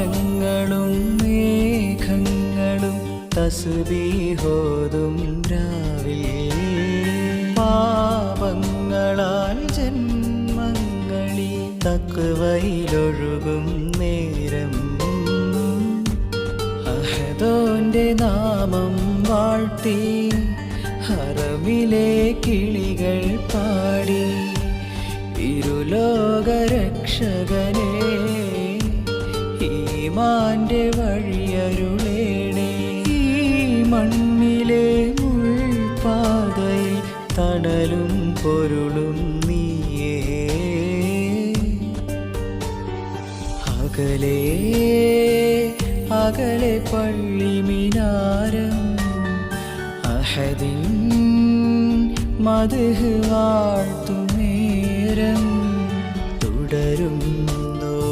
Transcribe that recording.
വാനങ്ങളും മേഘങ്ങളും തസ്ബീഹോതും രാവിൽ പാപങ്ങളാൽ ജന്മങ്ങളിൽ തഖ്വയിലൊഴുകും നേരം അഹദോന്റെ നാമം വാഴ്ത്തി ഹറമിലെ കിളികൾ പാടി ഇരുലോകരക്ഷകനെ ഈമാന്റെ വഴിയരുളേണേ ഈ മണ്ണിലെ മുൾപാതയിൽ തണലും പൊരുളും നീയേ അകലെ അകലെ പള്ളി മിനാരം അഹദിൻ മദ്ഹ് വാഴ്ത്തും നേരം